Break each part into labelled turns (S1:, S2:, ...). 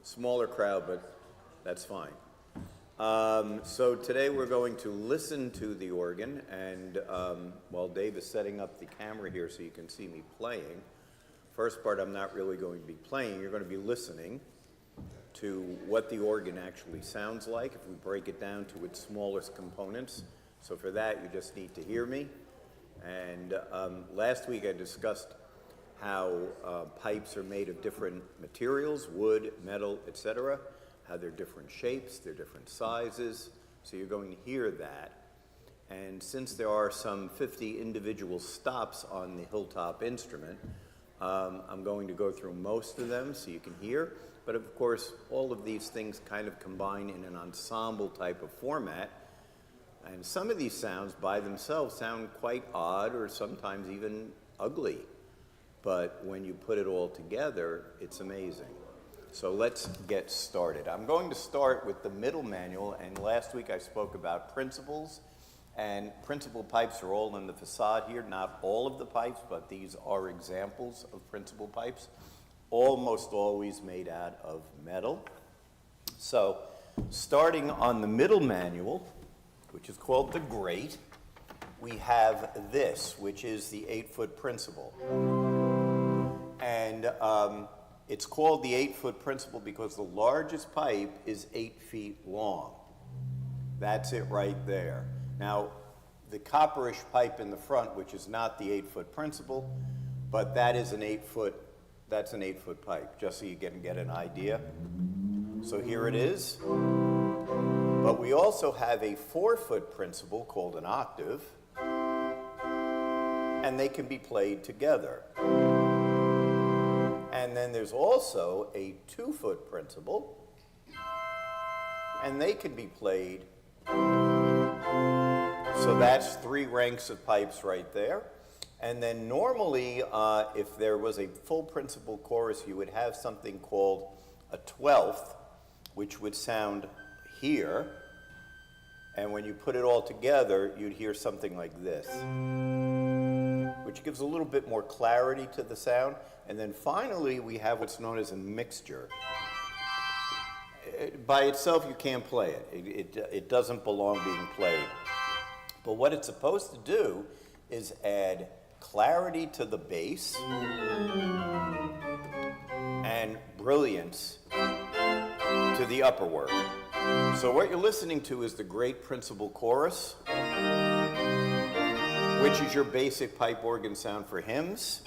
S1: smaller crowd, but that's fine. So today we're going to listen to the organ, and while Dave is setting up the camera here so you can see me playing, first part I'm not really going to be playing, you're going to be listening to what the organ actually sounds like if we break it down to its smallest components. So for that you just need to hear me. And last week I discussed how pipes are made of different materials, wood, metal, etc., how they're different shapes, they're different sizes, so you're going to hear that. And since there are some 50 individual stops on the Hilltop instrument, I'm going to go through most of them so you can hear, but of course all of these things kind of combine in an ensemble type of format, and some of these sounds by themselves sound quite odd or sometimes even ugly, but when you put it all together, it's amazing. So let's get started. I'm going to start with the middle manual, and last week I spoke about principles, and principal pipes are all in the facade here, not all of the pipes, but these are examples of principal pipes, almost always made out of metal. So starting on the middle manual, which is called the grate, we have this, which is the 8-foot principal. And it's called the 8-foot principal because the largest pipe is 8 feet long. That's it right there. Now, the copperish pipe in the front, which is not the 8-foot principal, but that is an 8-foot, that's an 8-foot pipe, just so you can get an idea. So here it is. But we also have a 4-foot principal called an octave, and they can be played together. And then there's also a 2-foot principal, and they can be played. So that's 3 ranks of pipes right there. And then normally, if there was a full principal chorus, you would have something called a 12th, which would sound here. And when you put it all together, you'd hear something like this, which gives a little bit more clarity to the sound. And then finally, we have what's known as a mixture. By itself, you can't play it. It doesn't belong being played. But what it's supposed to do is add clarity to the bass and brilliance to the upper work. So what you're listening to is the great principal chorus, which is your basic pipe organ sound for hymns.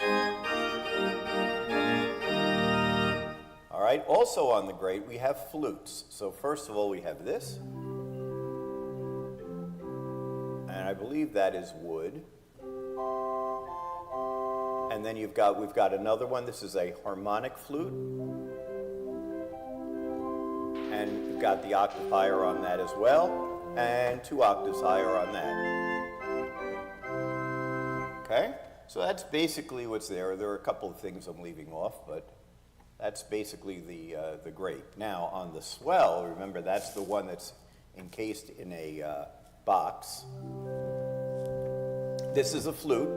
S1: All right, also on the grate we have flutes. So first of all we have this, and I believe that is wood. And then we've got another one. This is a harmonic flute, and we've got the octave higher on that as well, and 2 octaves higher on that. Okay, so that's basically what's there. There are a couple of things I'm leaving off, but that's basically the grate. Now on the swell, remember that's the one that's encased in a box. This is a flute.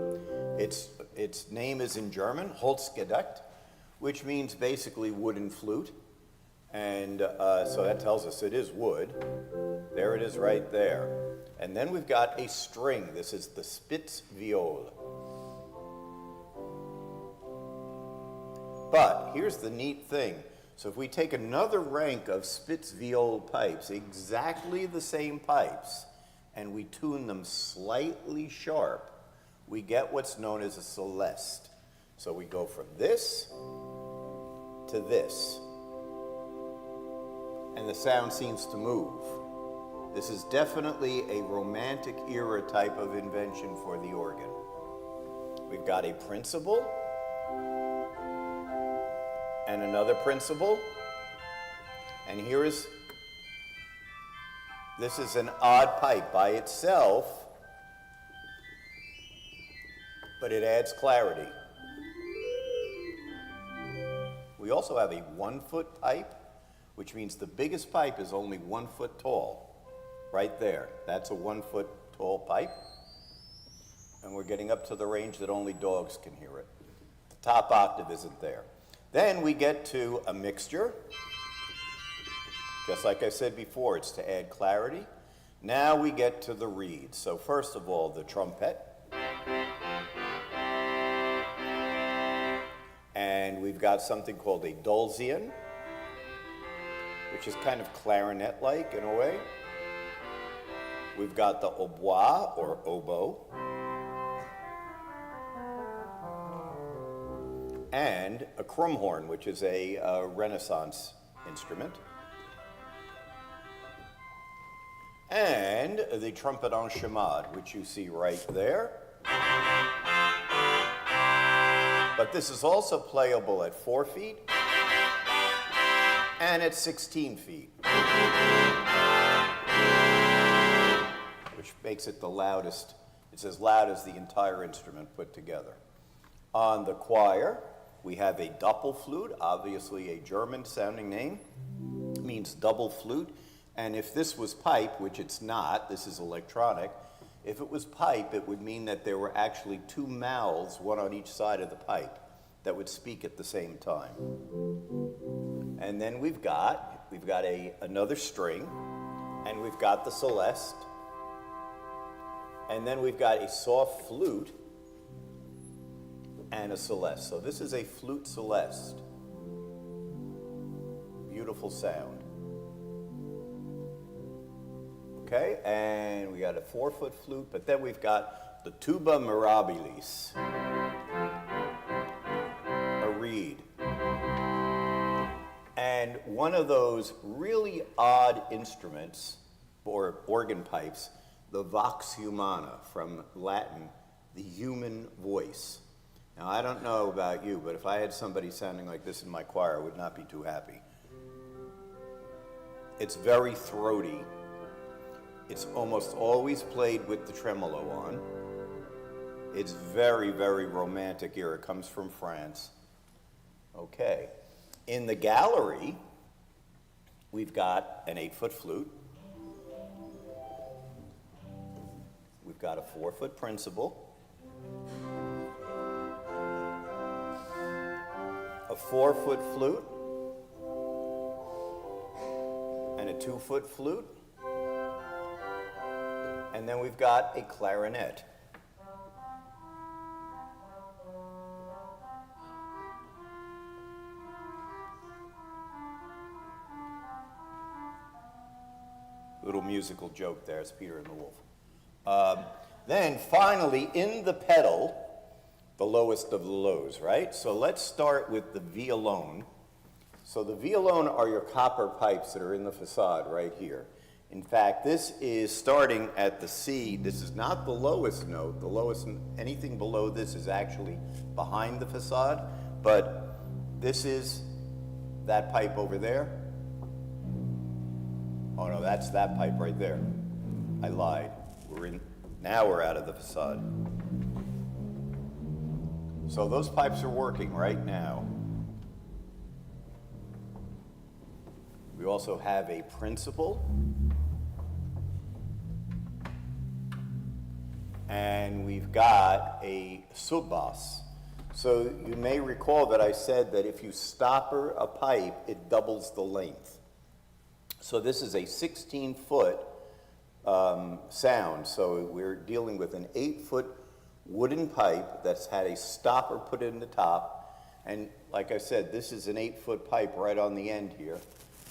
S1: Its name is in German, Holzgedeckt, which means basically wooden flute. And so that tells us it is wood. There it is right there. And then we've got a string. This is the Spitzviol. But here's the neat thing. So if we take another rank of Spitzviol pipes, exactly the same pipes, and we tune them slightly sharp, we get what's known as a celeste. So we go from this to this, and the sound seems to move. This is definitely a Romantic era type of invention for the organ. We've got a principal, and another principal, and this is an odd pipe by itself, but it adds clarity. We also have a 1-foot pipe, which means the biggest pipe is only 1 foot tall. Right there, that's a 1-foot tall pipe. And we're getting up to the range that only dogs can hear it. The top octave isn't there. Then we get to a mixture, Just like I said before, it's to add clarity. Now we get to the reeds. So first of all, the trumpet. And we've got something called a dulcian, which is kind of clarinet-like in a way. We've got the hautbois, or oboe. And a crumhorn, which is a Renaissance instrument. And the trumpet en chamade, which you see right there. But this is also playable at 4 feet and at 16 feet, which makes it the loudest. It's as loud as the entire instrument put together. On the choir, we have a doppelflute, obviously a German-sounding name. It means double flute. And if this was pipe, which it's not, this is electronic, if it was pipe, it would mean that there were actually 2 mouths, one on each side of the pipe, that would speak at the same time. And then we've got another string, and we've got the celeste, and then we've got a soft flute and a celeste. So this is a flute celeste. Beautiful sound. Okay, and we got a 4-foot flute, but then we've got the tuba mirabilis, a reed. And one of those really odd instruments, or organ pipes, the vox humana, from Latin, the human voice. Now, I don't know about you, but if I had somebody sounding like this in my choir, I would not be too happy. It's very throaty. It's almost always played with the tremolo on. It's very, very romantic here. It comes from France. Okay. In the gallery, we've got an 8-foot flute. We've got a 4-foot principal. A 4-foot flute. And a 2-foot flute. And then we've got a clarinet. Little musical joke there, it's Peter and the Wolf. Then finally, in the pedal, the lowest of the lows, right? So let's start with the violone. So the violone are your copper pipes that are in the facade right here. In fact, this is starting at the C. This is not the lowest note. The lowest, anything below this is actually behind the facade, but this is that pipe over there. Oh no, that's that pipe right there. I lied. Now we're out of the facade. So those pipes are working right now. We also have a principal. And we've got a sub-bass. So you may recall that I said that if you stopper a pipe, it doubles the length. So this is a 16-foot sound. So we're dealing with an 8-foot wooden pipe that's had a stopper put in the top. And like I said, this is an 8-foot pipe right on the end here.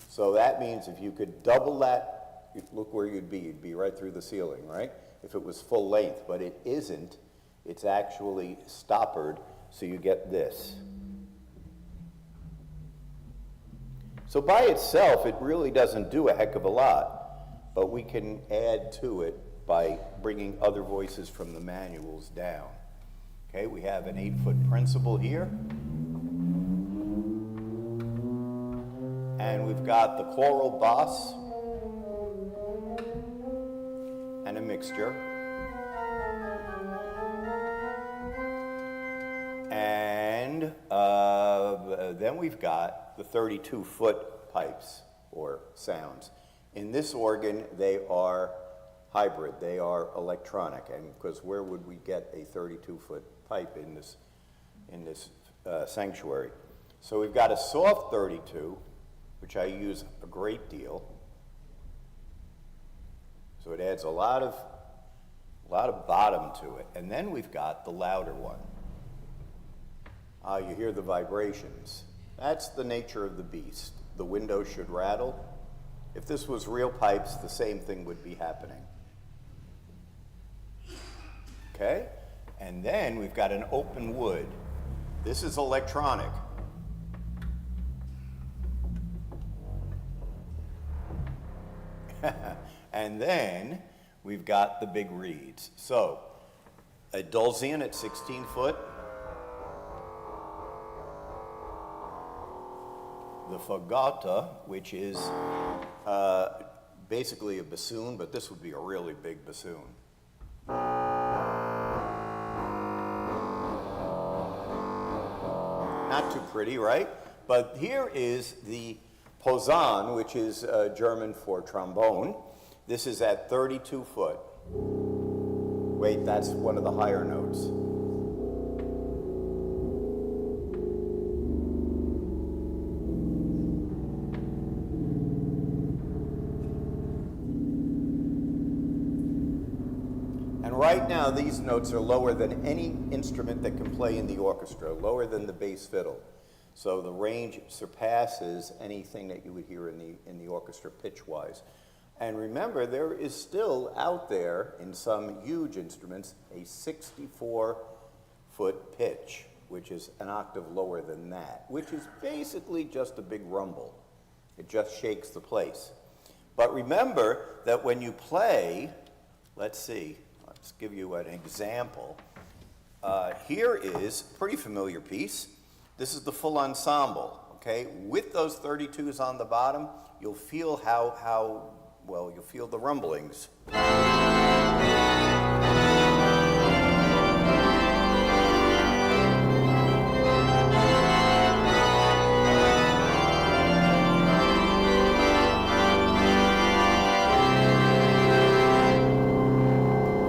S1: So that means if you could double that, look where you'd be. You'd be right through the ceiling, right? If it was full length, but it isn't. It's actually stoppered, so you get this. So by itself, it really doesn't do a heck of a lot, but we can add to it by bringing other voices from the manuals down. Okay, we have an 8-foot principal here. And we've got the choral bass and a mixture. And then we've got the 32-foot pipes or sounds. In this organ, they are hybrid. They are electronic. And because where would we get a 32-foot pipe in this sanctuary? So we've got a soft 32, which I use a great deal. So it adds a lot of bottom to it. And then we've got the louder one. You hear the vibrations. That's the nature of the beast. The window should rattle. If this was real pipes, the same thing would be happening. Okay? And then we've got an open wood. This is electronic. And then we've got the big reeds. So, a dulcian at 16 foot. The fagotto, which is basically a bassoon, but this would be a really big bassoon. Not too pretty, right? But here is the Posaune, which is German for trombone. This is at 32 foot. Wait, that's one of the higher notes. And right now, these notes are lower than any instrument that can play in the orchestra, lower than the bass fiddle. So the range surpasses anything that you would hear in the orchestra pitch-wise. And remember, there is still out there, in some huge instruments, a 64-foot pitch, which is an octave lower than that, which is basically just a big rumble. It just shakes the place. But remember that when you play, let's give you an example. Here is a pretty familiar piece. This is the full ensemble, okay? With those 32s on the bottom, you'll feel you'll feel the rumblings. And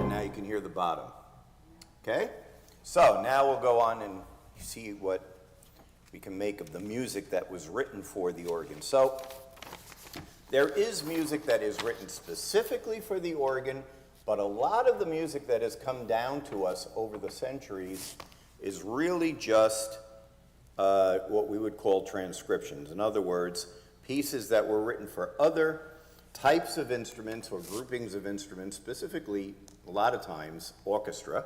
S1: now you can hear the bottom, okay? So now we'll go on and see what we can make of the music that was written for the organ. So there is music that is written specifically for the organ, but a lot of the music that has come down to us over the centuries is really just what we would call transcriptions. In other words, pieces that were written for other types of instruments or groupings of instruments, specifically, a lot of times, orchestra.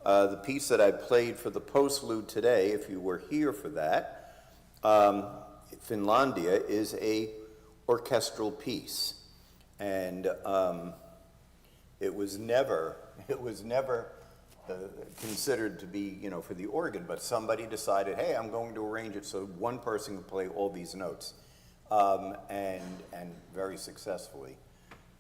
S1: The piece that I played for the postlude today, if you were here for that, Finlandia, is a orchestral piece, and it was never considered to be, for the organ, but somebody decided, hey, I'm going to arrange it so one person can play all these notes, and very successfully,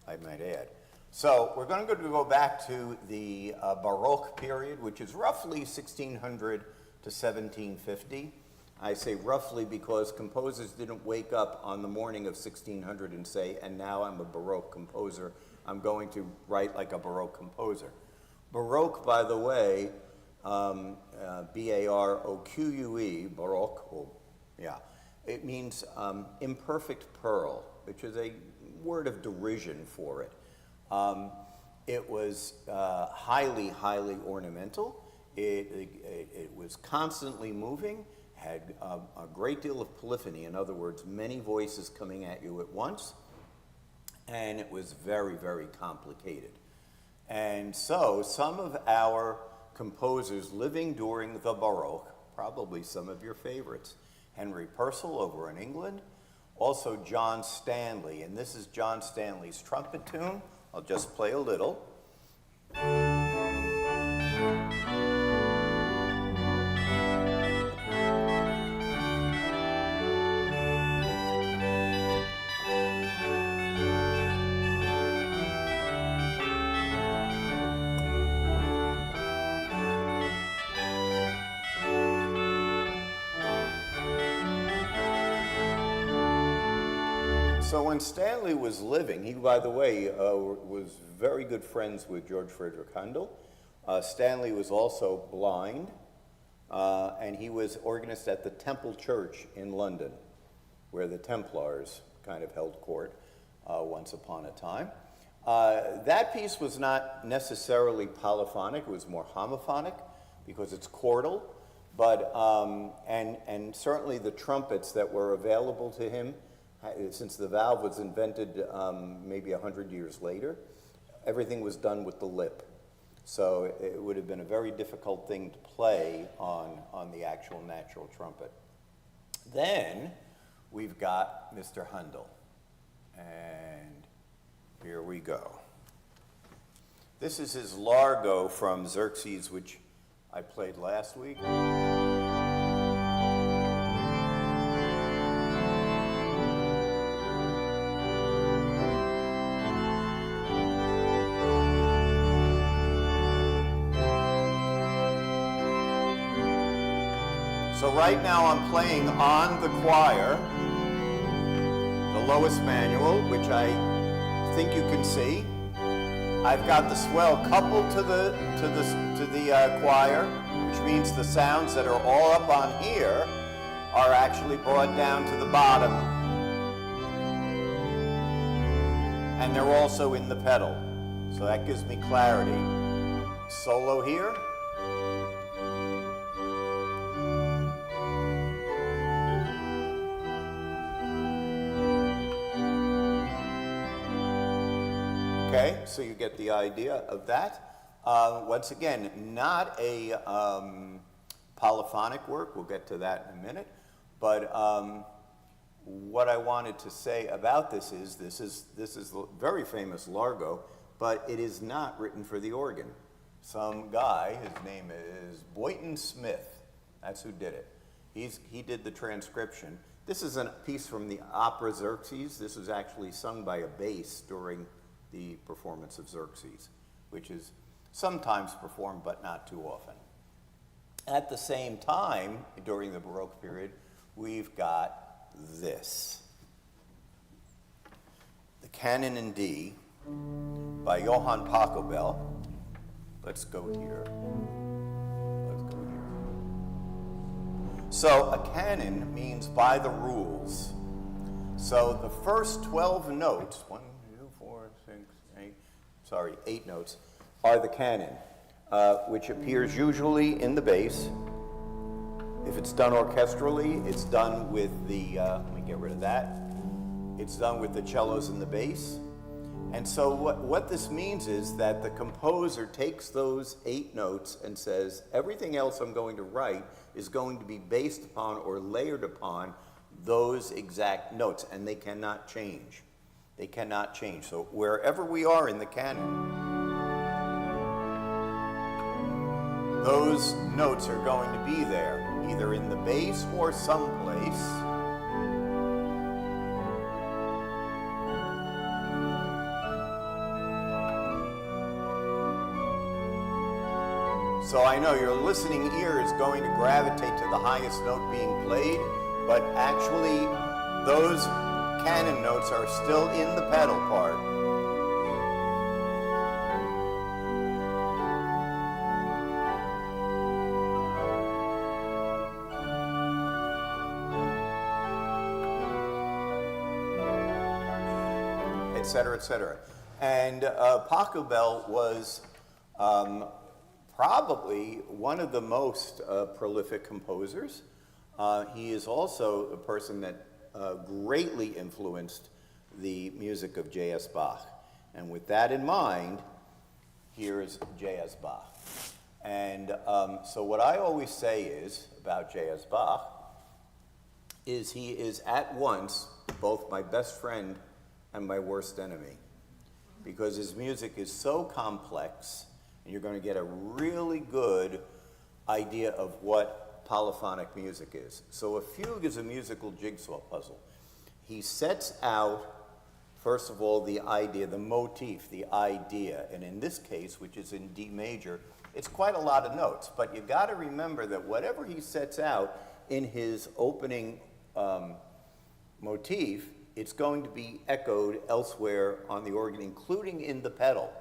S1: I might add. So we're going to go back to the Baroque period, which is roughly 1600 to 1750. I say roughly because composers didn't wake up on the morning of 1600 and say, and now I'm a Baroque composer, I'm going to write like a Baroque composer. Baroque, by the way, B-A-R-O-Q-U-E, Baroque, it means imperfect pearl, which is a word of derision for it. It was highly, highly ornamental. It was constantly moving, had a great deal of polyphony, in other words, many voices coming at you at once, and it was very, very complicated. And so some of our composers living during the Baroque, probably some of your favorites, Henry Purcell over in England, also John Stanley, and this is John Stanley's trumpet tune. I'll just play a little. So when Stanley was living, he, by the way, was very good friends with George Frederick Handel. Stanley was also blind, and he was organist at the Temple Church in London, where the Templars kind of held court once upon a time. That piece was not necessarily polyphonic, it was more homophonic because it's chordal, but, and certainly the trumpets that were available to him, since the valve was invented maybe 100 years later, everything was done with the lip. So it would have been a very difficult thing to play on the actual natural trumpet. Then we've got Mr. Handel, and here we go. This is his Largo from Xerxes, which I played last week. So right now I'm playing on the choir, the lowest manual, which I think you can see. I've got the swell coupled to the choir, which means the sounds that are all up on here are actually brought down to the bottom, and they're also in the pedal. So that gives me clarity. Solo here. Okay, so you get the idea of that. Once again, not a polyphonic work. We'll get to that in a minute. But what I wanted to say about this is a very famous Largo, but it is not written for the organ. Some guy, his name is Boynton Smith. That's who did it. He did the transcription. This is a piece from the opera Xerxes. This was actually sung by a bass during the performance of Xerxes, which is sometimes performed but not too often. At the same time, during the Baroque period, we've got this. The Canon in D by Johann Pachelbel. Let's go here. Let's go here. So a canon means by the rules. So the first 12 notes, 8 notes, are the canon, which appears usually in the bass. If it's done orchestrally, it's done with the, let me get rid of that. It's done with the cellos and the bass. And so what this means is that the composer takes those 8 notes and says, everything else I'm going to write is going to be based upon or layered upon those exact notes, and they cannot change. They cannot change. So wherever we are in the canon, those notes are going to be there, either in the bass or someplace. So I know your listening ear is going to gravitate to the highest note being played, but actually those canon notes are still in the pedal part. Et cetera, et cetera. And Pachelbel was probably one of the most prolific composers. He is also a person that greatly influenced the music of J.S. Bach. And with that in mind, here's J.S. Bach. And so what I always say is, about J.S. Bach, is he is at once both my best friend and my worst enemy. Because his music is so complex, and you're going to get a really good idea of what polyphonic music is. So a fugue is a musical jigsaw puzzle. He sets out, first of all, the idea, the motif, the idea. And in this case, which is in D major, it's quite a lot of notes. But you've got to remember that whatever he sets out in his opening motif, it's going to be echoed elsewhere on the organ, including in the pedal.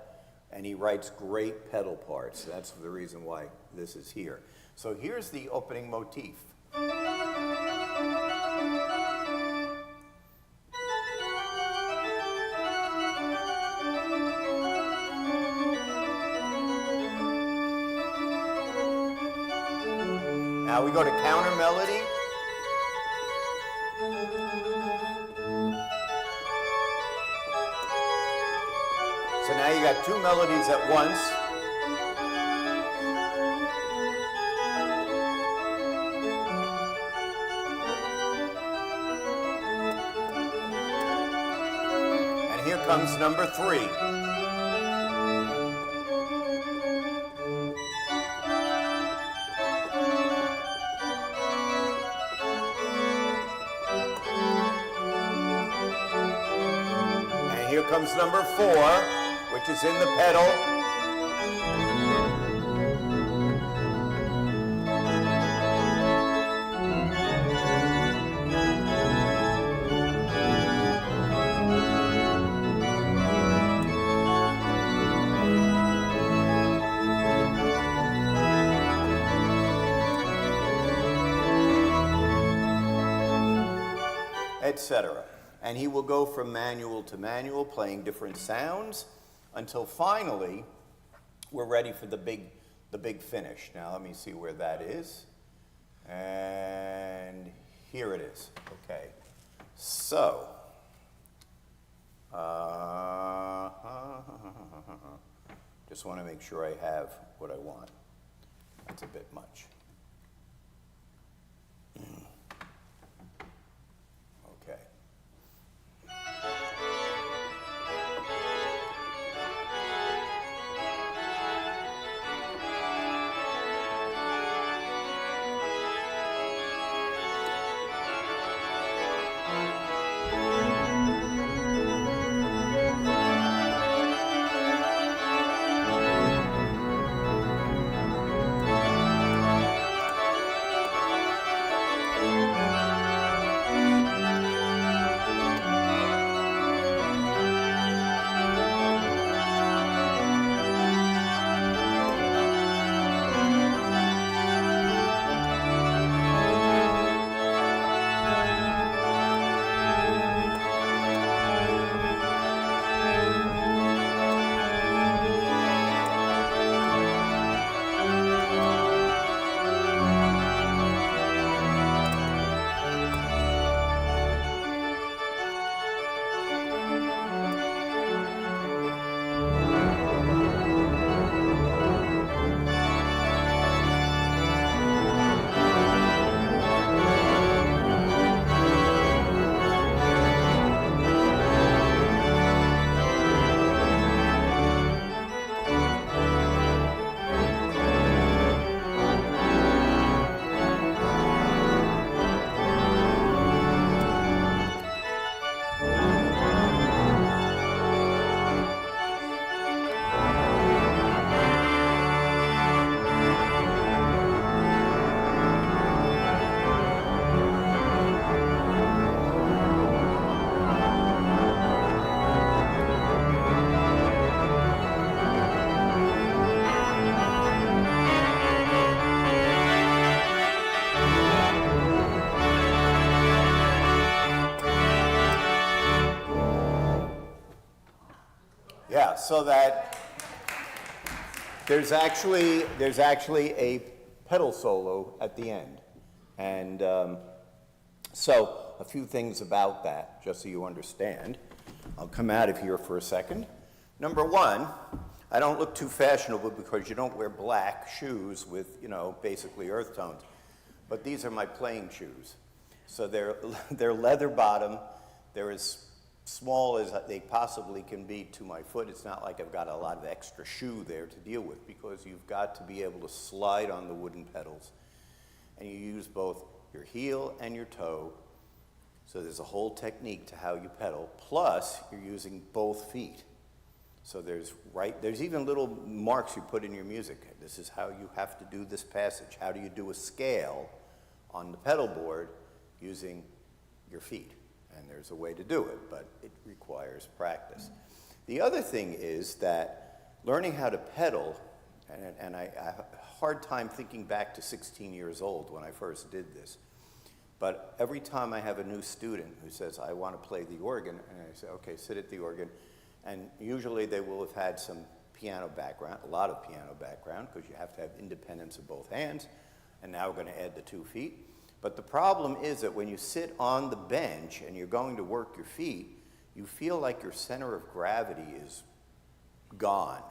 S1: And he writes great pedal parts. That's the reason why this is here. So here's the opening motif. Now we go to counter melody. So now you got two melodies at once. And here comes number 3. Here comes number 4, which is in the pedal. Etc. And he will go from manual to manual, playing different sounds, until finally we're ready for the big finish. Now let me see where that is. And here it is. Okay. So, just want to make sure I have what I want. That's a bit much. Okay. Yeah, so that there's actually a pedal solo at the end. And so a few things about that, just so you understand. I'll come out of here for a second. Number one, I don't look too fashionable because you don't wear black shoes with, you know, basically earth tones. But these are my playing shoes. So they're leather bottom. They're as small as they possibly can be to my foot. It's not like I've got a lot of extra shoe there to deal with, because you've got to be able to slide on the wooden pedals. And you use both your heel and your toe. So there's a whole technique to how you pedal. Plus, you're using both feet. So there's even little marks you put in your music. This is how you have to do this passage. How do you do a scale on the pedal board using your feet? And there's a way to do it, but it requires practice. The other thing is that learning how to pedal, and I have a hard time thinking back to 16 years old when I first did this, but every time I have a new student who says, I want to play the organ, and I say, okay, sit at the organ, and usually they will have had some piano background, a lot of piano background, because you have to have independence of both hands, and now we're going to add the 2 feet. But the problem is that when you sit on the bench and you're going to work your feet, you feel like your center of gravity is gone.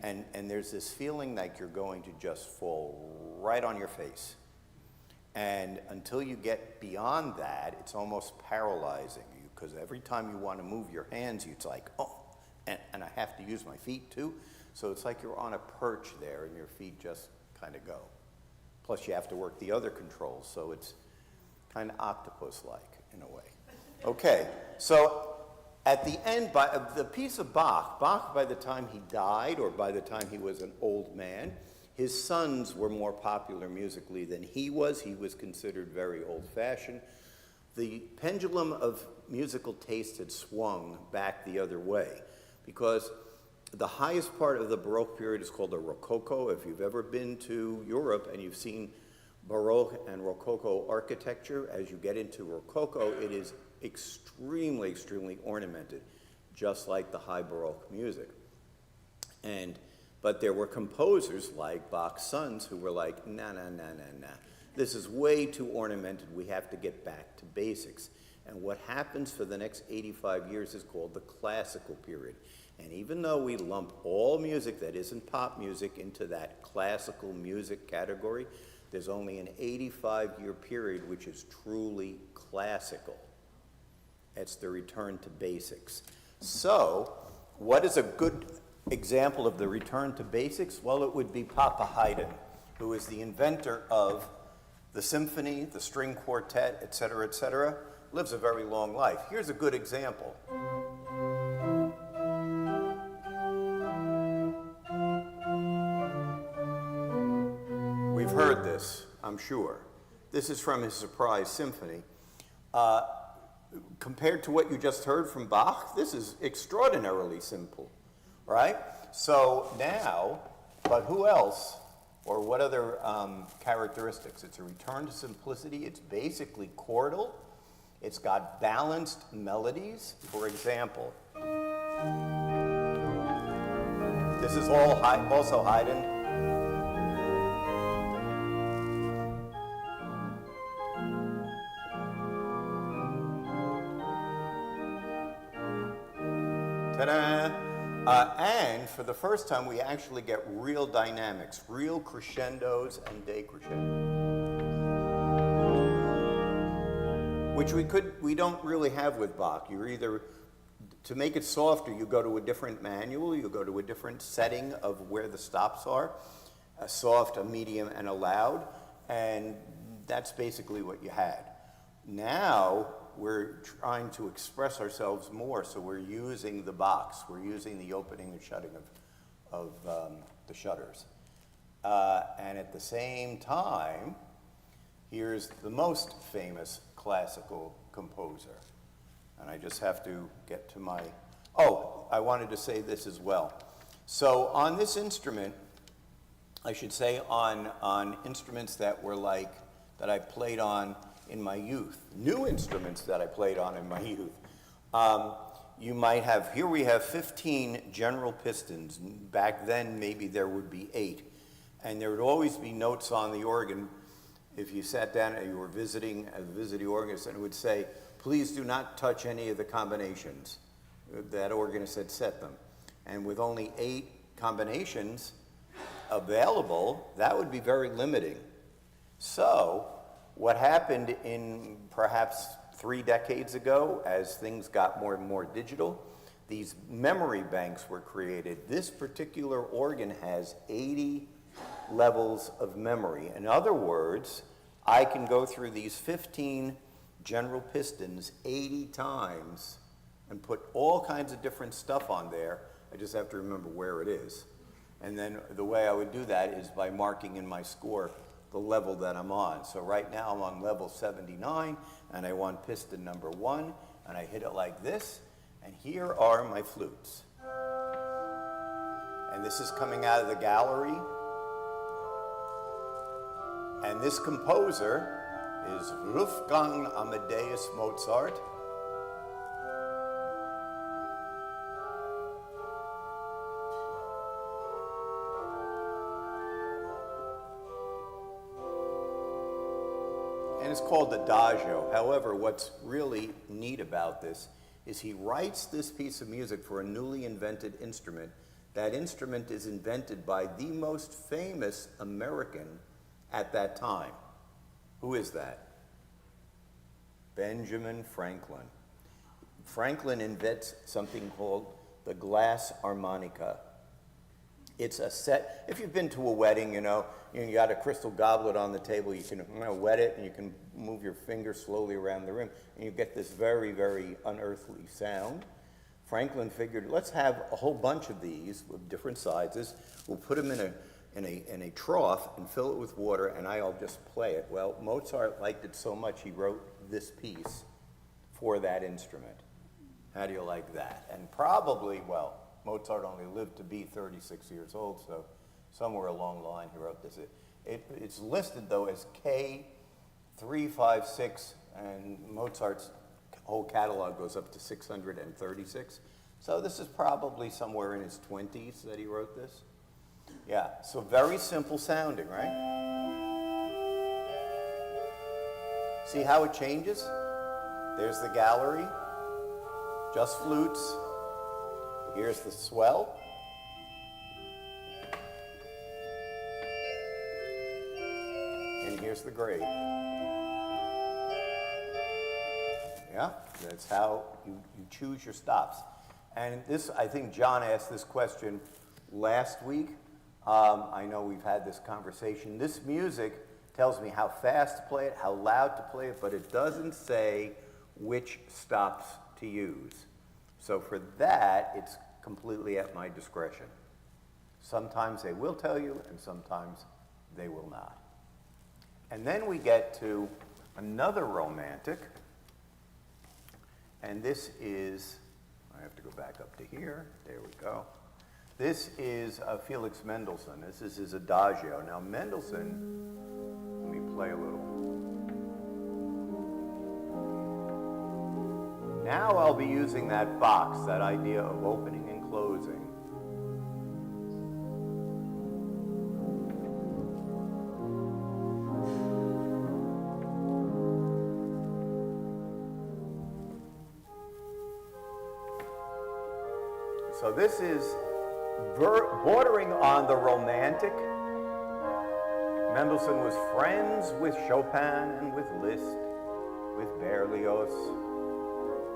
S1: And there's this feeling like you're going to just fall right on your face. And until you get beyond that, it's almost paralyzing you, because every time you want to move your hands, it's like, oh, and I have to use my feet too. So it's like you're on a perch there and your feet just kind of go. Plus you have to work the other controls, so it's kind of octopus-like in a way. Okay, so at the end, by the piece of Bach, by the time he died or by the time he was an old man, his sons were more popular musically than he was. He was considered very old-fashioned. The pendulum of musical taste had swung back the other way, because the highest part of the Baroque period is called the Rococo. If you've ever been to Europe and you've seen Baroque and Rococo architecture, as you get into Rococo, it is extremely, extremely ornamented, just like the high Baroque music. But there were composers like Bach's sons who were like, nah. This is way too ornamented. We have to get back to basics. And what happens for the next 85 years is called the classical period. And even though we lump all music that isn't pop music into that classical music category, there's only an 85-year period which is truly classical. It's the return to basics. So, what is a good example of the return to basics? Well, it would be Papa Haydn, who is the inventor of the symphony, the string quartet, etc., lives a very long life. Here's a good example. We've heard this, I'm sure. This is from his Surprise Symphony. Compared to what you just heard from Bach, this is extraordinarily simple, right? So now, but who else, or what other characteristics? It's a return to simplicity. It's basically chordal. It's got balanced melodies. For example, this is also Haydn. Ta-da! And for the first time, we actually get real dynamics, real crescendos and decrescendos, which we don't really have with Bach. You're either, to make it softer, you go to a different manual, you go to a different setting of where the stops are, a soft, a medium, and a loud, and that's basically what you had. Now, we're trying to express ourselves more, so we're using the box. We're using the opening and shutting of the shutters. And at the same time, here's the most famous classical composer. And I just have to get to my, I wanted to say this as well. So on this instrument, I should say on instruments that were like, that I played on in my youth, new instruments that I played on in my youth. You might have, here we have 15 general pistons. Back then, maybe there would be 8. And there would always be notes on the organ. If you sat down and you were visiting a visiting organist, and it would say, please do not touch any of the combinations. That organist had set them. And with only 8 combinations available, that would be very limiting. So, what happened in perhaps 3 decades ago, as things got more and more digital, these memory banks were created. This particular organ has 80 levels of memory. In other words, I can go through these 15 general pistons 80 times and put all kinds of different stuff on there. I just have to remember where it is. And then the way I would do that is by marking in my score the level that I'm on. So right now I'm on level 79, and I want piston number 1, and I hit it like this, and here are my flutes. And this is coming out of the gallery. And this composer is Wolfgang Amadeus Mozart. it's called Adagio. However, what's really neat about this is he writes this piece of music for a newly invented instrument. That instrument is invented by the most famous American at that time. Who is that? Benjamin Franklin. Franklin invents something called the glass harmonica. It's a set. If you've been to a wedding, you got a crystal goblet on the table, you can wet it and you can move your finger slowly around the rim and you get this very, very unearthly sound. Franklin figured, let's have a whole bunch of these with different sizes. We'll put them in a trough and fill it with water and I'll just play it. Well, Mozart liked it so much he wrote this piece for that instrument. How do you like that? And probably, well, Mozart only lived to be 36 years old, so somewhere along the line he wrote this. It's listed, though, as K356, and Mozart's whole catalog goes up to 636. So this is probably somewhere in his 20s that he wrote this. Yeah, so very simple sounding, right? See how it changes? There's the gallery, just flutes. Here's the swell. And here's the grade. Yeah, that's how you choose your stops. And this, I think John asked this question last week. I know we've had this conversation. This music tells me how fast to play it, how loud to play it, but it doesn't say which stops to use. So for that, it's completely at my discretion. Sometimes they will tell you, and sometimes they will not. And then we get to another romantic, and this is, I have to go back up to here, there we go. This is Felix Mendelssohn. This is his Adagio. Now Mendelssohn, let me play a little. Now I'll be using that box, that idea of opening and closing. So this is bordering on the romantic. Mendelssohn was friends with Chopin and with Liszt, with Berlioz.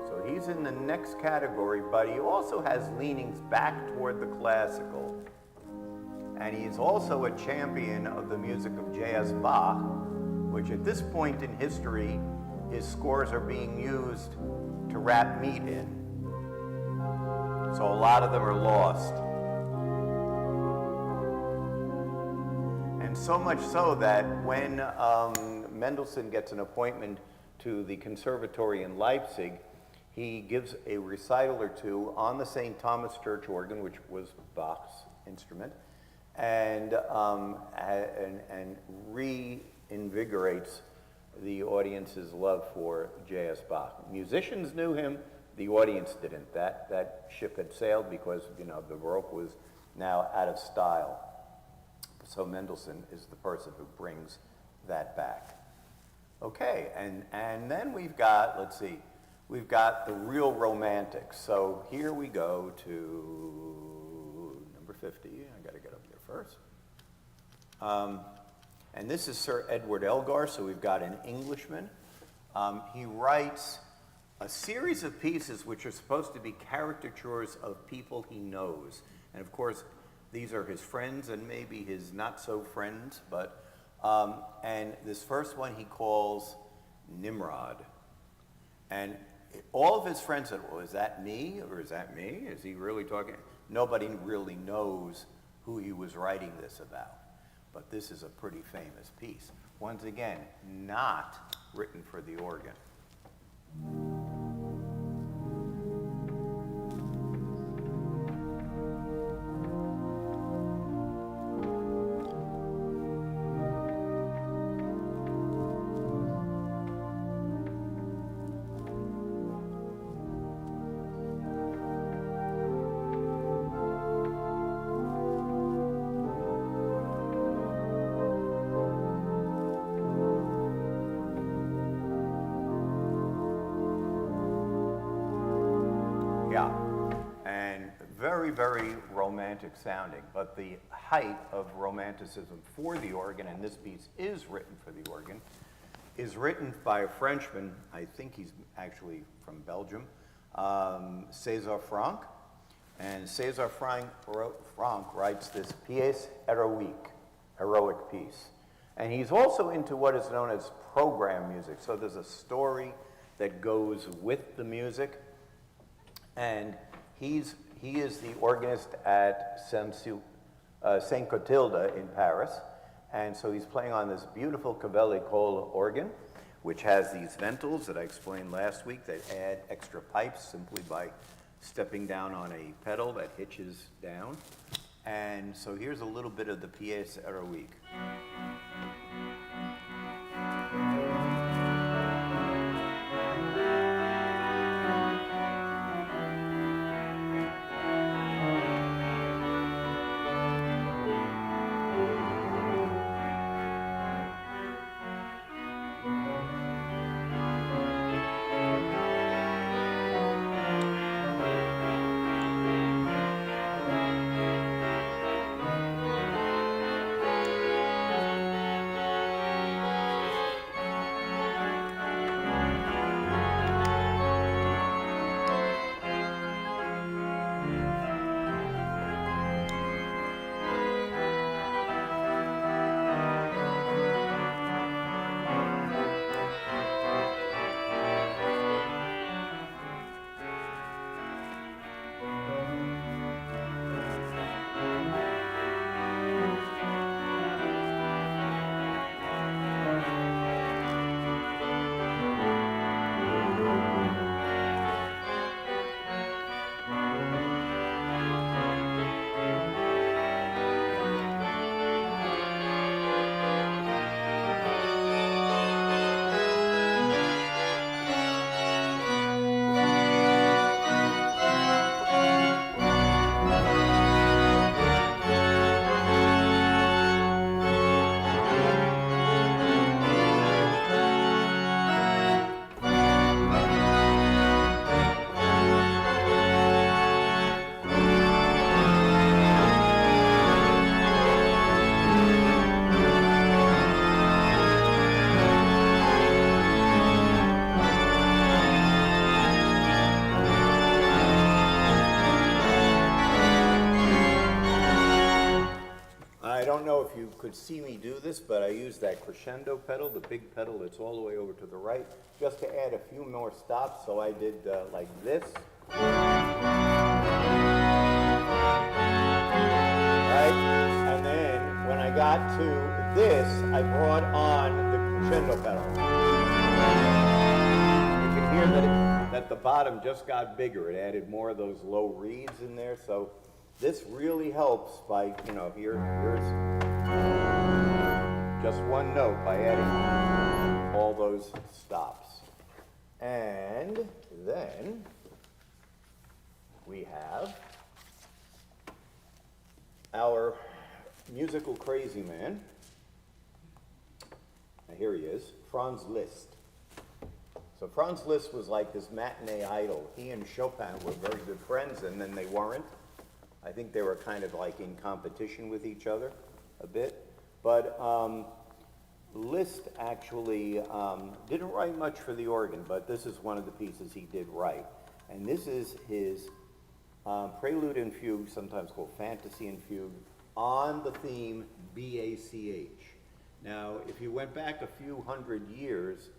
S1: So he's in the next category, but he also has leanings back toward the classical. And he's also a champion of the music of J.S. Bach, which at this point in history, his scores are being used to wrap meat in. So a lot of them are lost. And so much so that when Mendelssohn gets an appointment to the conservatory in Leipzig, he gives a recital or two on the St. Thomas Church organ, which was Bach's instrument, and reinvigorates the audience's love for J.S. Bach. Musicians knew him, the audience didn't. That ship had sailed because, the Baroque was now out of style. So Mendelssohn is the person who brings that back. Okay, and then we've got, let's see, we've got the real romantics. So here we go to number 50. I got to get up there first. And this is Sir Edward Elgar, so we've got an Englishman. He writes a series of pieces which are supposed to be caricatures of people he knows. And of course, these are his friends and maybe his not-so-friends, but, and this first one he calls Nimrod. And all of his friends said, well, is that me, or is that me? Is he really talking? Nobody really knows who he was writing this about. But this is a pretty famous piece. Once again, not written for the organ. Yeah, and very, very romantic sounding. But the height of romanticism for the organ, and this piece is written for the organ, is written by a Frenchman, I think he's actually from Belgium, César Franck. And César Franck writes this pièce héroïque, heroic piece. And he's also into what is known as program music. So there's a story that goes with the music. And he is the organist at Saint Clotilde in Paris. And so he's playing on this beautiful Cavell-École organ, which has these ventils that I explained last week that add extra pipes simply by stepping down on a pedal that hitches down. And so here's a little bit of the pièce héroïque. Could see me do this, but I use that crescendo pedal, the big pedal that's all the way over to the right, just to add a few more stops. So I did like this. Right? And then when I got to this, I brought on the crescendo pedal. You can hear that the bottom just got bigger. It added more of those low reeds in there. So this really helps by, here's just one note by adding all those stops. And then we have our musical crazy man. Now here he is, Franz Liszt. So Franz Liszt was like this matinee idol. He and Chopin were very good friends, and then they weren't. I think they were kind of like in competition with each other a bit. But Liszt actually didn't write much for the organ, but this is one of the pieces he did write. And this is his prelude and fugue, sometimes called fantasy and fugue, on the theme B-A-C-H. Now, if you went back a few hundred years,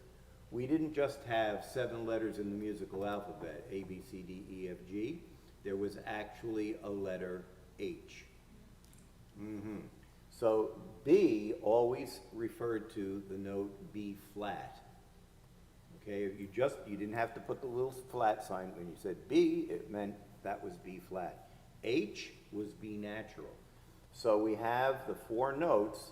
S1: we didn't just have 7 letters in the musical alphabet, A, B, C, D, E, F, G. There was actually a letter H. So B always referred to the note B flat. Okay, you didn't have to put the little flat sign. When you said B, it meant that was B flat. H was B natural. So we have the 4 notes,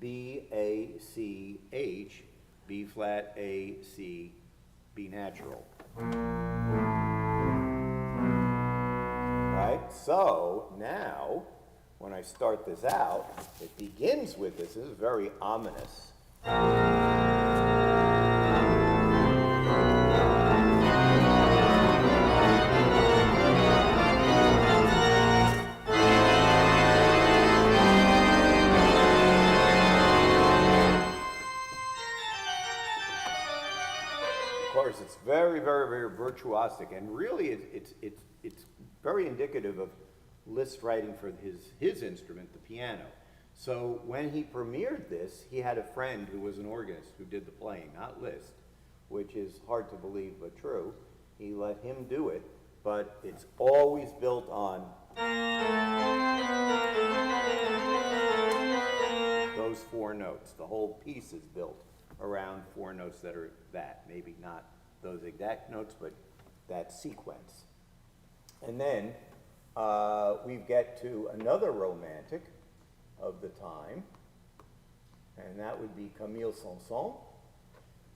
S1: B, A, C, H, B flat, A, C, B natural. Right? So now, when I start this out, it begins with this. This is very ominous. very virtuosic, and really it's very indicative of Liszt writing for his instrument, the piano. So when he premiered this, he had a friend who was an organist who did the playing, not Liszt, which is hard to believe but true. He let him do it, but it's always built on those 4 notes. The whole piece is built around 4 notes that are that, maybe not those exact notes, but that sequence. And then we get to another romantic of the time, and that would be Camille Saint-Saëns.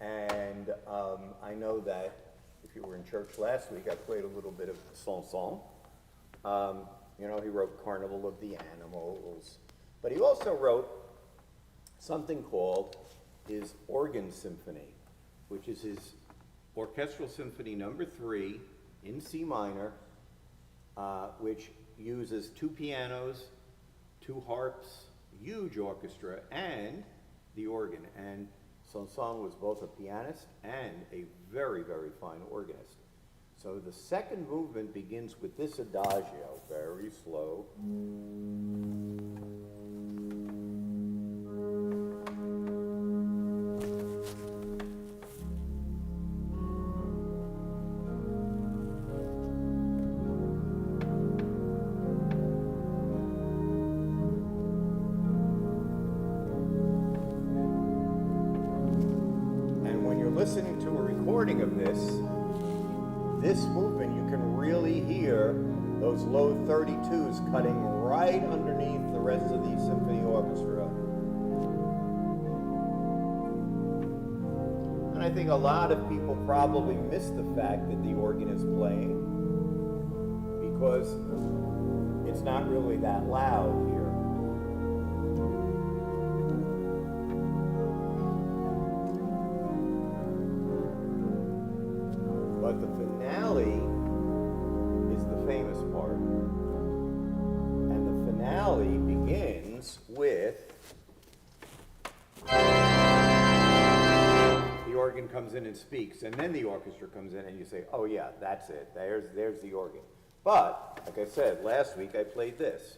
S1: And I know that if you were in church last week, I played a little bit of Saint-Saëns. You know, he wrote Carnival of the Animals, but he also wrote something called his Organ Symphony, which is his Orchestral Symphony number 3 in C minor, which uses 2 pianos, 2 harps, huge orchestra, and the organ. And Saint-Saëns was both a pianist and a very, very fine organist. So the second movement begins with this adagio, very slow. Listening to a recording of this movement, you can really hear those low 32s cutting right underneath the rest of the symphony orchestra. And I think a lot of people probably miss the fact that the organ is playing because it's not really that loud here. But the finale is the famous part. And the finale begins with the organ comes in and speaks, and then the orchestra comes in and you say, oh yeah, that's it. There's the organ. But, like I said, last week I played this.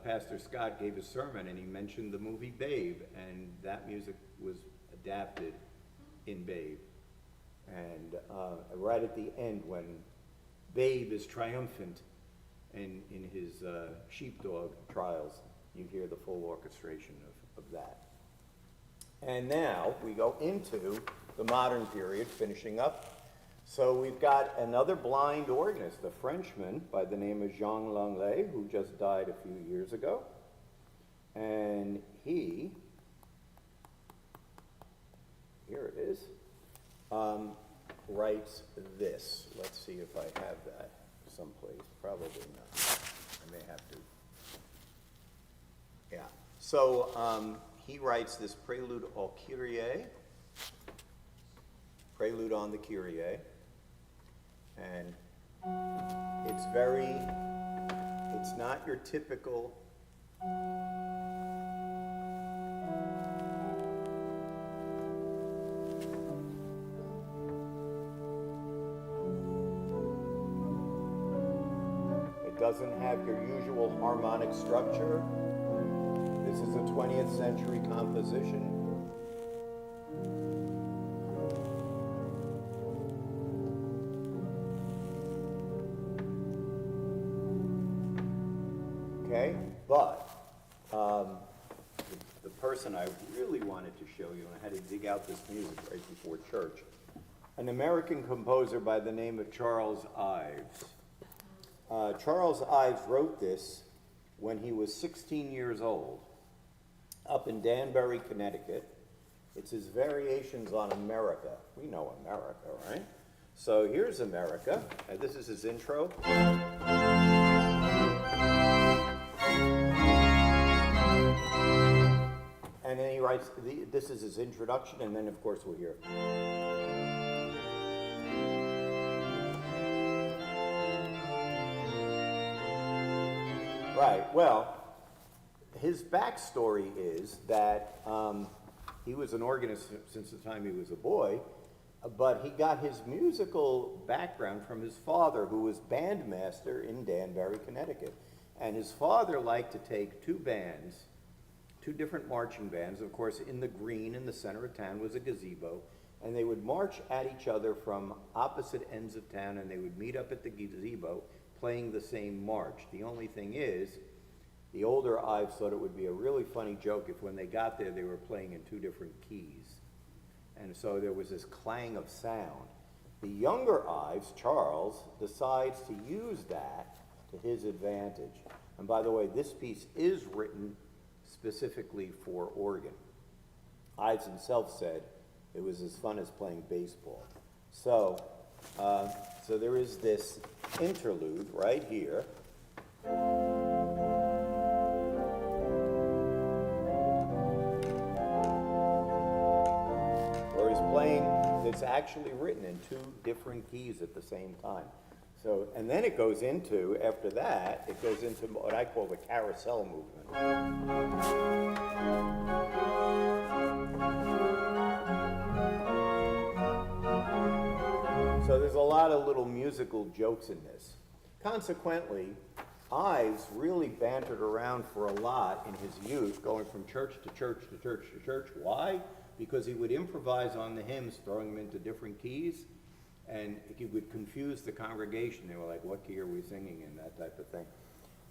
S1: Pastor Scott gave a sermon and he mentioned the movie Babe, and that music was adapted in Babe. And right at the end, when Babe is triumphant in his sheepdog trials, you hear the full orchestration of that. And now we go into the modern period, finishing up. So we've got another blind organist, a Frenchman by the name of Jean Langlais, who just died a few years ago. And he, here it is, writes this. Let's see if I have that someplace. Probably not. I may have to. Yeah. So he writes this Prelude au Kyrie, Prelude on the Kyrie. And it's not your typical it doesn't have your usual harmonic structure. This is a 20th century composition. Okay, but the person I really wanted to show you, and I had to dig out this music right before church, an American composer by the name of Charles Ives. Charles Ives wrote this when he was 16 years old, up in Danbury, Connecticut. It's his variations on America. We know America, right? So here's America, and this is his intro. And then he writes, this is his introduction, and then of course we'll hear. Right, well, his backstory is that he was an organist since the time he was a boy, but he got his musical background from his father, who was bandmaster in Danbury, Connecticut. And his father liked to take two bands, two different marching bands. Of course, in the green in the center of town was a gazebo, and they would march at each other from opposite ends of town, and they would meet up at the gazebo playing the same march. The only thing is, the older Ives thought it would be a really funny joke if when they got there, they were playing in two different keys. And so there was this clang of sound. The younger Ives, Charles, decides to use that to his advantage. And by the way, this piece is written specifically for organ. Ives himself said it was as fun as playing baseball. So there is this interlude right here. Where he's playing, it's actually written in two different keys at the same time. So, and then it goes into, after that, it goes into what I call the carousel movement. So there's a lot of little musical jokes in this. Consequently, Ives really bantered around for a lot in his youth, going from church to church to church to church. Why? Because he would improvise on the hymns, throwing them into different keys, and he would confuse the congregation. They were like, what key are we singing in, that type of thing.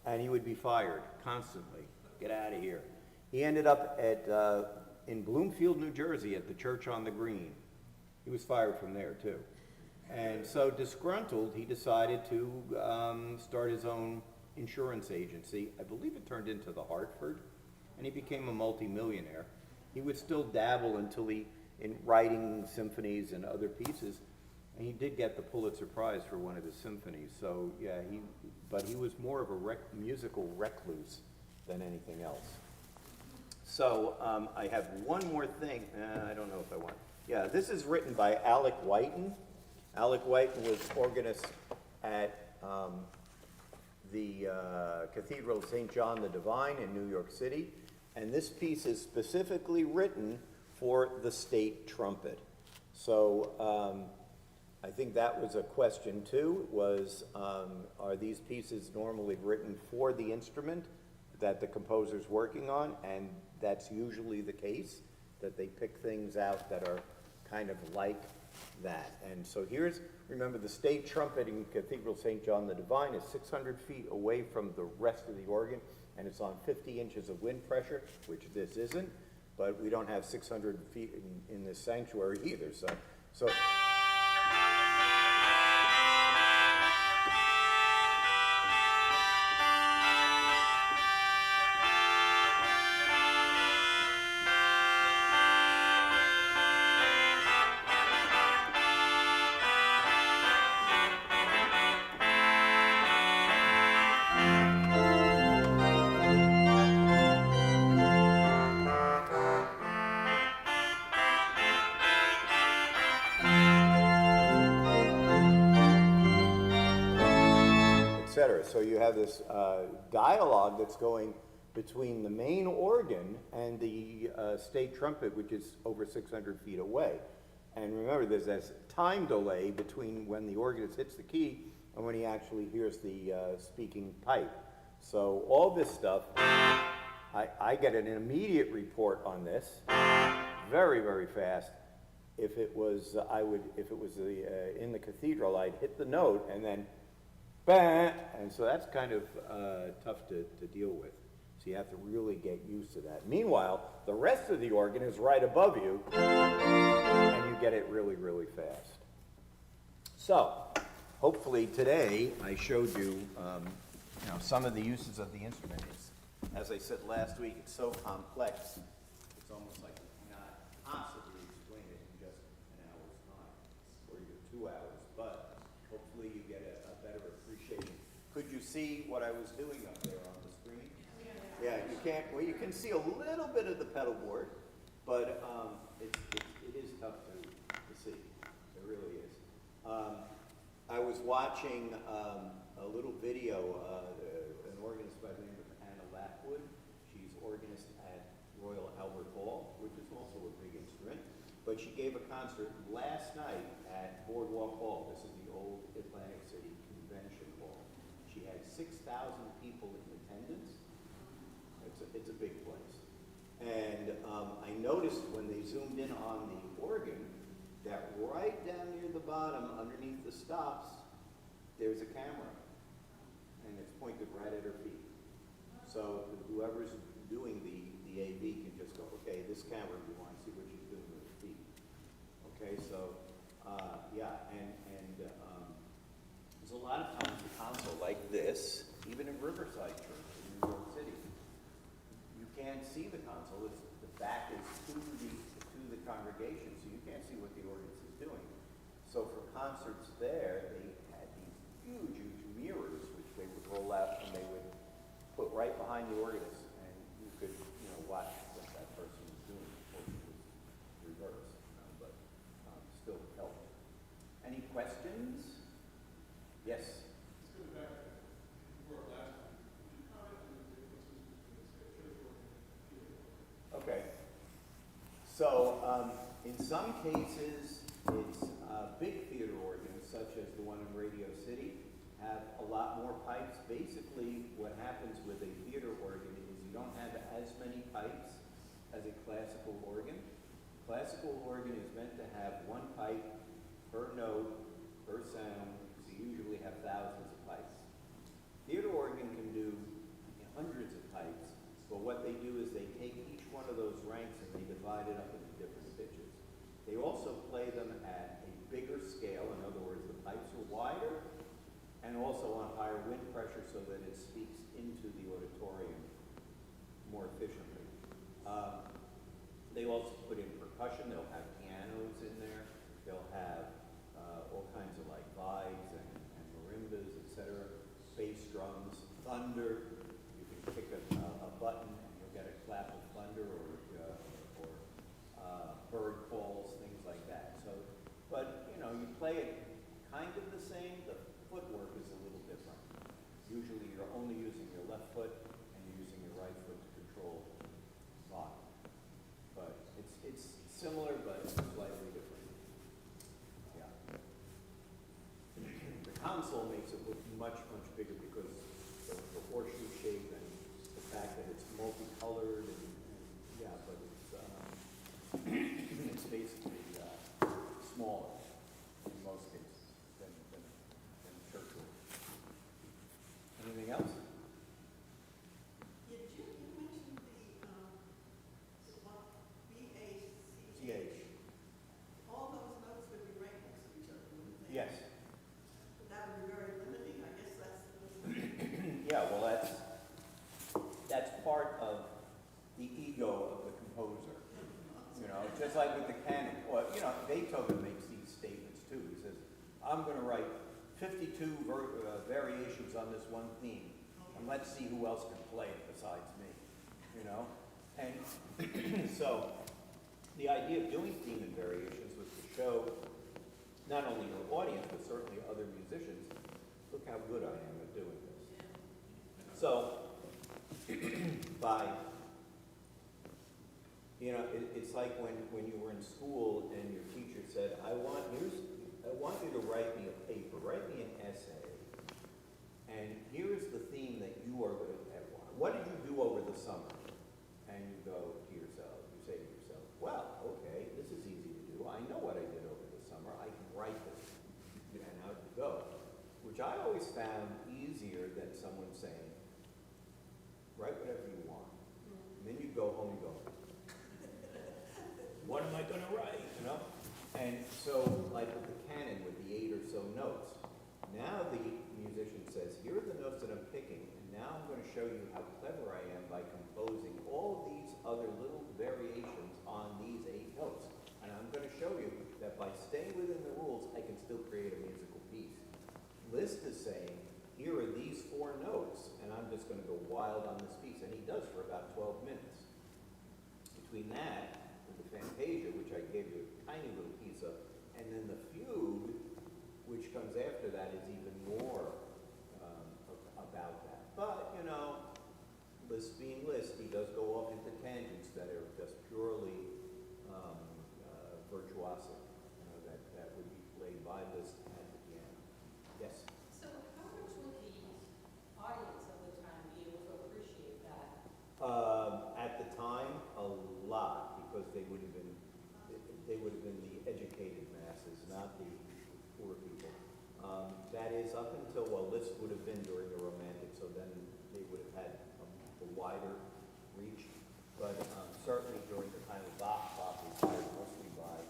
S1: And he would be fired constantly. Get out of here. He ended up in Bloomfield, New Jersey, at the Church on the Green. He was fired from there, too. And so disgruntled, he decided to start his own insurance agency. I believe it turned into the Hartford, and he became a multimillionaire. He would still dabble in writing symphonies and other pieces, and he did get the Pulitzer Prize for one of his symphonies. So yeah, but he was more of a musical recluse than anything else. So I have one more thing. I don't know if I want. Yeah, this is written by Alec Whiten. Alec Whiten was organist at the Cathedral of St. John the Divine in New York City. And this piece is specifically written for the state trumpet. So I think that was a question too, was are these pieces normally written for the instrument that the composer's working on? And that's usually the case, that they pick things out that are kind of like that. And so remember, the state trumpet in Cathedral St. John the Divine is 600 feet away from the rest of the organ, and it's on 50 inches of wind pressure, which this isn't, but we don't have 600 feet in this sanctuary either. So So you have this dialogue that's going between the main organ and the state trumpet, which is over 600 feet away. And remember, there's this time delay between when the organist hits the key and when he actually hears the speaking pipe. So all this stuff, I get an immediate report on this, very, very fast. If it was, in the cathedral, I'd hit the note and then bah, and so that's kind of tough to deal with. So you have to really get used to that. Meanwhile, the rest of the organ is right above you, and you get it really, really fast. So, hopefully today I showed you, some of the uses of the instrument. as I said last week, it's so complex, it's almost like you cannot possibly explain it in just an hour's time, or even 2 hours, but hopefully you get a better appreciation. Could you see what I was doing up there on the screen? Yeah, you can't, well, you can see a little bit of the pedal board, but it is tough to see. It really is. I was watching a little video, an organist by the name of Anna Lapwood. She's organist at Royal Albert Hall, which is also a big instrument. But she gave a concert last night at Boardwalk Hall. This is the old Atlantic City Convention Hall. She had 6,000 people in attendance. It's a big place. And I noticed when they zoomed in on the organ that right down near the bottom, underneath the stops, there's a camera. And it's pointed right at her feet. So whoever's doing the AV can just go, okay, this camera, we want to see what she's doing with her feet. Okay, so, yeah, and there's a lot of times a console like this, even in Riverside Church in New York City, you can't see the console. The back is to the congregation, so you can't see what the organist is doing. So for concerts there, they had these huge mirrors, which they would roll out and they would put right behind the organist, and you could, watch what that person was doing. Of course, it was reversed, but still helped. Any questions? Yes. Okay. So in some cases, it's big theater organs, such as the one in Radio City, have a lot more pipes. Basically, what happens with a theater organ is you don't have as many pipes as a classical organ. Classical organ is meant to have one pipe per note, per sound, so you usually have thousands of pipes. Theater organ can do hundreds of pipes, but what they do is they take each one of those ranks and they divide it up into different pitches. They also play them at a bigger scale. In other words, the pipes are wider and also on higher wind pressure so that it speaks into the auditorium more efficiently. They also put in percussion. They'll have pianos in there. They'll have all kinds of like vibes and marimbas, etc. Bass drums, thunder. You can pick a button and you'll get a clap of thunder or bird calls, things like that. So, but you play it kind of the same. The footwork is a little different. Usually you're only using your left foot and you're using your right foot to control volume. But it's similar, but slightly different. Yeah. The console makes it look much bigger because of the horseshoe shape and the fact that it's multicolored and yeah, but it's basically smaller in most cases than church organ. Anything else?
S2: Did you mention the BACH?
S1: CH.
S2: All those notes would be right next to each other, wouldn't they?
S1: Yes.
S2: But that would be very limiting. I guess that's
S1: Yeah, well, that's part of the ego of the composer. Just like with the canon. Well, Beethoven makes these statements too. He says, I'm going to write 52 variations on this one theme, and let's see who else can play it besides me. And so the idea of doing theme and variations was to show not only your audience, but certainly other musicians, look how good I am at doing this. So by it's like when you were in school and your teacher said, I want you to write me a paper, write me an essay, and here's the theme that you are going to have. What did you do over the summer? And you go to yourself, you say to yourself, well, okay, this is easy to do. I know what I did over the summer. I can write this. And out you go. Which I always found easier than someone saying, write whatever you want. And then you go home and go, what am I going to write, And so, like with the canon, with the 8 or so notes, now the musician says, here are the notes that I'm picking, and now I'm gonna show you how clever I am by composing all of these other little variations on these 8 notes. And I'm gonna show you that by staying within the rules, I can still create a musical piece. Liszt is saying, here are these 4 notes, and I'm just gonna go wild on this piece, and he does for about 12 minutes. Between that and the Fantasia, which I gave you a tiny little piece of, and then the fugue, which comes after that, is even more about that. But, you know, Liszt being Liszt, he does go off into tangents that are just purely virtuosic, you know, that would be played by Liszt at the piano. Yes?
S3: So how much would the audience of the time be able to appreciate that?
S1: At the time, a lot, because they would have been the educated masses, not the poor people. That is up until, well, Liszt would have been during the Romantic, so then they would have had a wider reach. But certainly during the time of Bach, Bach was hired mostly by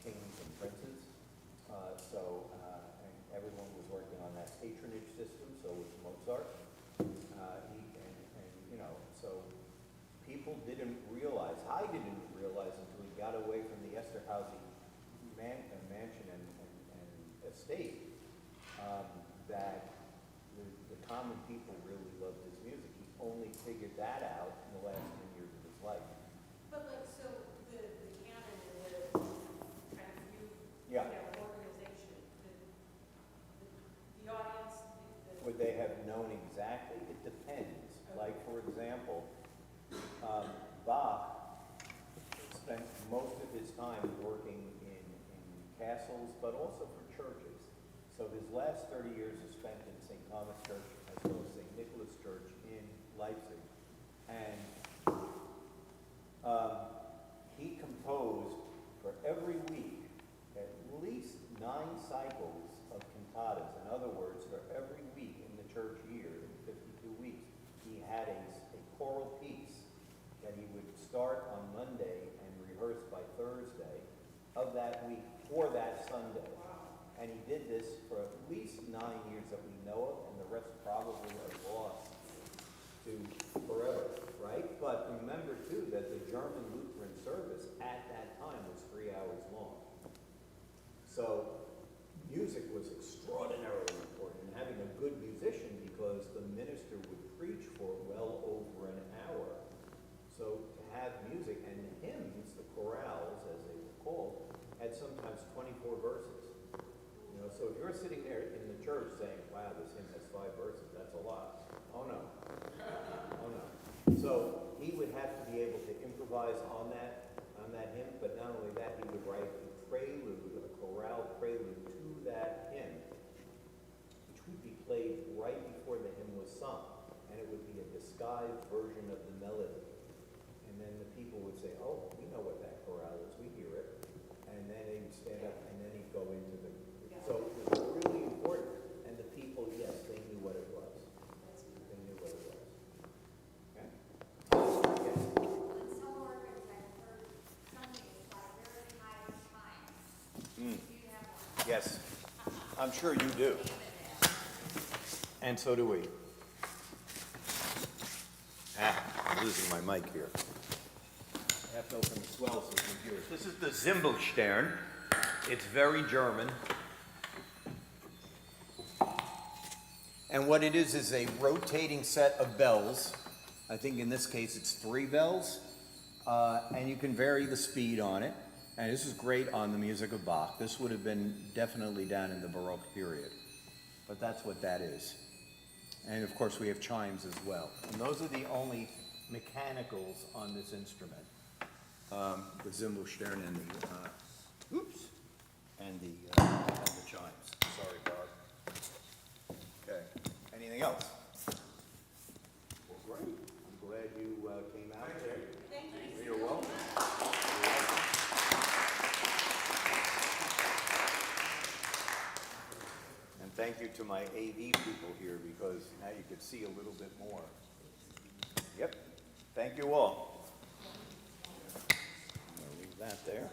S1: kings and princes. And everyone was working on that patronage system, so was Mozart. So people didn't realize, I didn't realize until we got away from the Esterhazy mansion and estate, that the common people really loved his music. He only figured that out in the last 10 years of his life.
S3: But like, so the canon and the kind of
S1: Yeah.
S3: organization, the audience,
S1: Would they have known exactly? It depends. Like, for example, Bach spent most of his time working in castles, but also for churches. So his last 30 years is spent in St. Thomas Church as well as St. Nicholas Church in Leipzig. And he composed for every week at least 9 cycles of cantatas. In other words, for every week in the church year, in 52 weeks, he had a choral piece that he would start on Monday and rehearse by Thursday of that week for that Sunday. And he did this for at least 9 years that we know of, and the rest probably are lost to forever, right? But remember, too, that the German Lutheran service at that time was 3 hours long. So music was extraordinarily important, and having a good musician, because the minister would preach for well over an hour. So to have music, and the hymns, the chorales, as they were called, had sometimes 24 verses. You know, so if you're sitting there in the church saying, wow, this hymn has 5 verses, that's a lot. Oh no. Oh no. So he would have to be able to improvise on that hymn, but not only that, he would write a prelude, a chorale prelude to that hymn, which would be played right before the hymn was sung. And it would be a disguised version of the melody. And then the people would say, oh, we know what that chorale is, we hear it. And then he would stand up, and then he'd go into the... So it was really important. And the people, yes, they knew what it was. They knew what it was. Okay? Yes?
S4: On some organs, I've heard something like very high times. Do you have one?
S1: Yes. I'm sure you do. And so do we. I'm losing my mic here. I have to open the swell so you can hear it. This is the Zimbelstern. It's very German. And what it is a rotating set of bells. I think in this case it's 3 bells. And you can vary the speed on it. And this is great on the music of Bach. This would have been definitely down in the Baroque period. But that's what that is. And of course we have chimes as well. And those are the only mechanicals on this instrument. The Zimbelstern and the chimes. Sorry, Bob. Okay. Anything else? Well, great. I'm glad you came out there.
S3: Thank you.
S1: You're welcome. And thank you to my AV people here, because now you could see a little bit more. Yep. Thank you all. I'm going to leave that there.